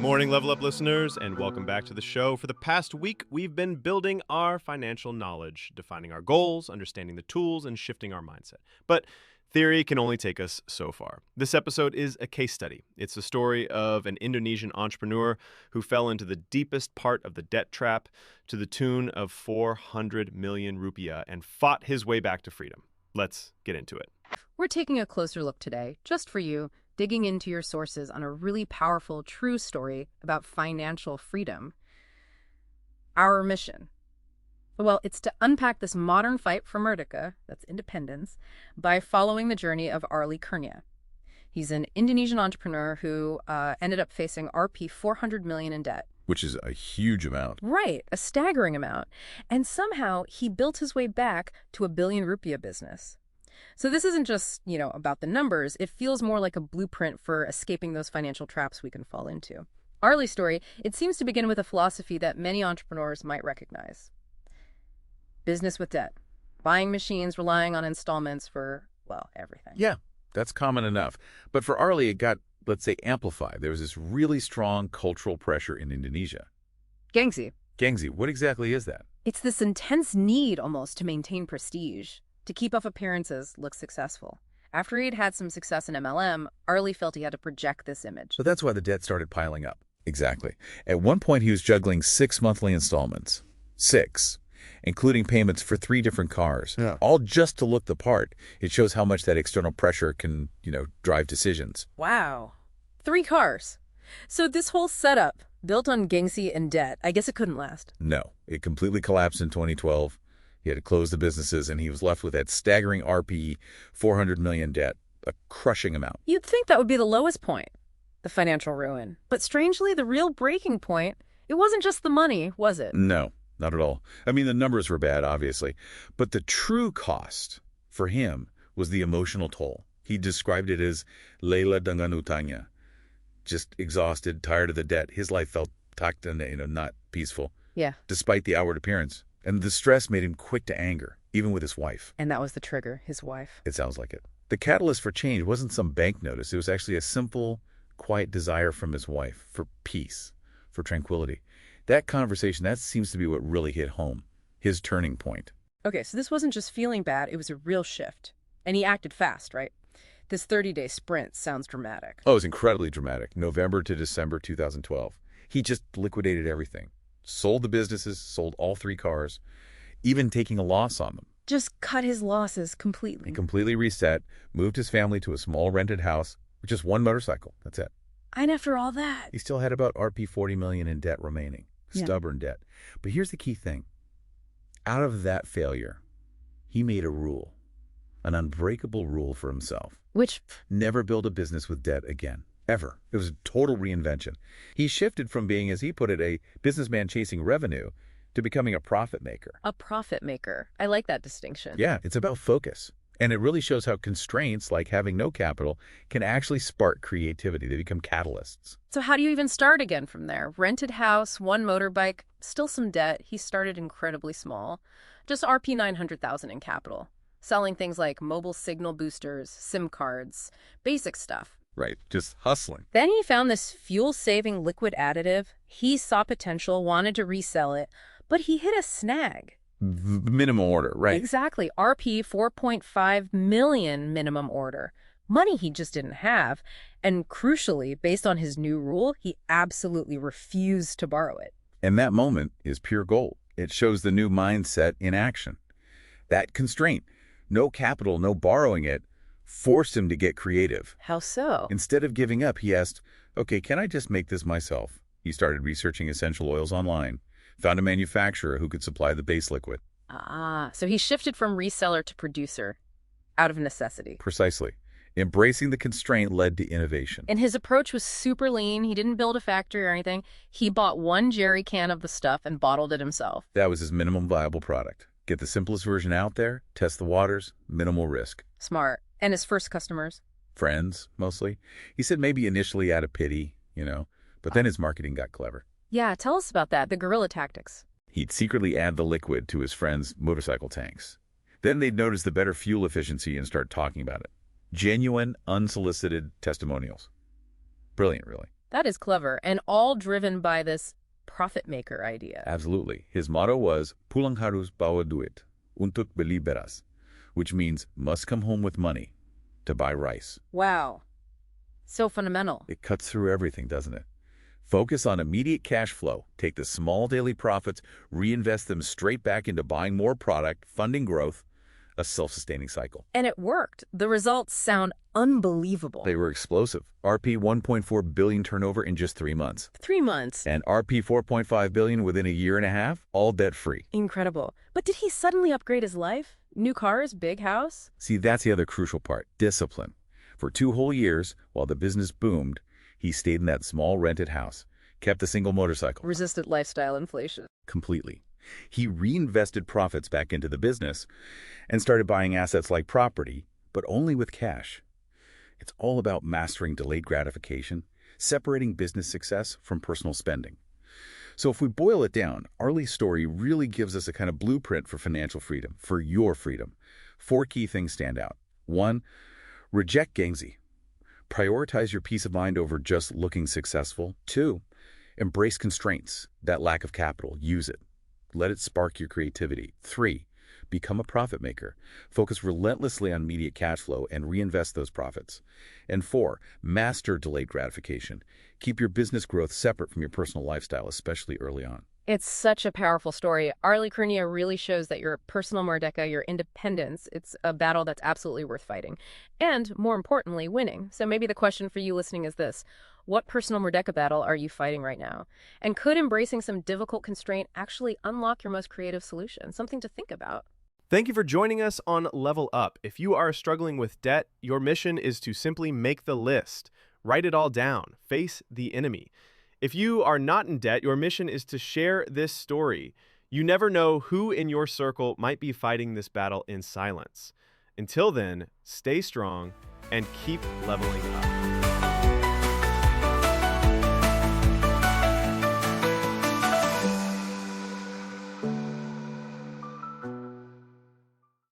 morning, Level Up listeners, and welcome back to the show. For the past week, we've been building our financial knowledge, defining our goals, understanding the tools, and shifting our mindset. But theory can only take us so far. This episode is a case study. It's the story of an Indonesian entrepreneur who fell into the deepest part of the debt trap to the tune of 400 million rupiah and fought his way back to freedom. Let's get into it. We're taking a closer look today, just for you, digging into your sources on a really powerful, true story about financial freedom. Our mission, well, it's to unpack this modern fight for Merdeka, that's independence, by following the journey of Arli Kurnia. He's an Indonesian entrepreneur who ended up facing Rp 400 million in debt. Which is a huge amount. Right, a staggering amount. And somehow he built his way back to a billion rupiah business. So this isn't just, about the numbers. It feels more like a blueprint for escaping those financial traps we can fall into. Arli's story, it seems to begin with a philosophy that many entrepreneurs might recognize. Business with debt. Buying machines, relying on installments for, everything. Yeah, that's common enough. But for Arli, it got, let's say, amplified. There was this really strong cultural pressure in Indonesia. Gengsi. Gengsi, what exactly is that? It's this intense need, almost, to maintain prestige. To keep up appearances, look successful. After he'd had some success in MLM, Arli felt he had to project this image. So that's why the debt started piling up. Exactly. At one point, he was juggling 6 monthly installments. 6. Including payments for 3 different cars. Yeah. All just to look the part. It shows how much that external pressure can, drive decisions. Wow. 3 cars. So this whole setup, built on Gengsi and debt, I guess it couldn't last. No. It completely collapsed in 2012. He had to close the businesses, and he was left with that staggering Rp 400 million debt, a crushing amount. You'd think that would be the lowest point, the financial ruin. But strangely, the real breaking point, it wasn't just the money, was it? No, not at all. I mean, the numbers were bad, obviously. But the true cost for him was the emotional toll. He described it as Lela dengan utangnya. Just exhausted, tired of the debt. His life felt not peaceful. Yeah. Despite the outward appearance. And the stress made him quick to anger, even with his wife. And that was the trigger, his wife. It sounds like it. The catalyst for change wasn't some bank notice. It was actually a simple, quiet desire from his wife for peace, for tranquility. That conversation, that seems to be what really hit home, his turning point. Okay, so this wasn't just feeling bad, it was a real shift. And he acted fast, right? This 30-day sprint sounds dramatic. Oh, it was incredibly dramatic. November to December 2012. He just liquidated everything. Sold the businesses, sold all 3 cars, even taking a loss on them. Just cut his losses completely. He completely reset, moved his family to a small rented house with just 1 motorcycle. That's it. And after all that... He still had about Rp 40 million in debt remaining. Stubborn debt. But here's the key thing. Out of that failure, he made a rule. An unbreakable rule for himself. Which? Never build a business with debt again. Ever. It was a total reinvention. He shifted from being, as he put it, a businessman chasing revenue to becoming a profit maker. A profit maker. I like that distinction. Yeah, it's about focus. And it really shows how constraints, like having no capital, can actually spark creativity. They become catalysts. So how do you even start again from there? Rented house, 1 motorbike, still some debt. He started incredibly small. Just Rp 900,000 in capital. Selling things like mobile signal boosters, SIM cards, basic stuff. Right, just hustling. Then he found this fuel-saving liquid additive. He saw potential, wanted to resell it, but he hit a snag. Minimum order, right. Exactly. Rp 4.5 million minimum order. Money he just didn't have. And crucially, based on his new rule, he absolutely refused to borrow it. And that moment is pure gold. It shows the new mindset in action. That constraint, no capital, no borrowing it, forced him to get creative. How so? Instead of giving up, he asked, okay, can I just make this myself? He started researching essential oils online, found a manufacturer who could supply the base liquid. Ah, so he shifted from reseller to producer, out of necessity. Precisely. Embracing the constraint led to innovation. And his approach was super lean. He didn't build a factory or anything. He bought 1 jerry can of the stuff and bottled it himself. That was his minimum viable product. Get the simplest version out there, test the waters, minimal risk. Smart. And his first customers? Friends, mostly. He said maybe initially out of pity, but then his marketing got clever. Yeah, tell us about that, the guerrilla tactics. He'd secretly add the liquid to his friends' motorcycle tanks. Then they'd notice the better fuel efficiency and start talking about it. Genuine, unsolicited testimonials. Brilliant, really. That is clever, and all driven by this profit maker idea. Absolutely. His motto was Pulang harus bawa duit untuk beli beras, which means must come home with money to buy rice. Wow. So fundamental. It cuts through everything, doesn't it? Focus on immediate cash flow. Take the small daily profits, reinvest them straight back into buying more product, funding growth, a self-sustaining cycle. And it worked. The results sound unbelievable. They were explosive. RP 1.4 billion turnover in just 3 months. 3 months. And RP 4.5 billion within a year and a half, all debt-free. Incredible. But did he suddenly upgrade his life? New cars, big house? See, that's the other crucial part, discipline. For 2 whole years, while the business boomed, he stayed in that small rented house, kept a single motorcycle. Resisted lifestyle inflation. Completely. He reinvested profits back into the business and started buying assets like property, but only with cash. It's all about mastering delayed gratification, separating business success from personal spending. So if we boil it down, Arlie's story really gives us a kind of blueprint for financial freedom, for your freedom. 4 key things stand out. 1, reject gengsi. Prioritize your peace of mind over just looking successful. 2, embrace constraints, that lack of capital. Use it. Let it spark your creativity. 3, become a profit maker. Focus relentlessly on immediate cash flow and reinvest those profits. And 4, master delayed gratification. Keep your business growth separate from your personal lifestyle, especially early on. It's such a powerful story. Arlie Kurnia really shows that your personal merdeka, your independence, it's a battle that's absolutely worth fighting. And, more importantly, winning. So maybe the question for you listening is this. What personal merdeka battle are you fighting right now? And could embracing some difficult constraint actually unlock your most creative solution? Something to think about. Thank you for joining us on Level Up. If you are struggling with debt, your mission is to simply make the list. Write it all down. Face the enemy. If you are not in debt, your mission is to share this story. You never know who in your circle might be fighting this battle in silence. Until then, stay strong and keep leveling up.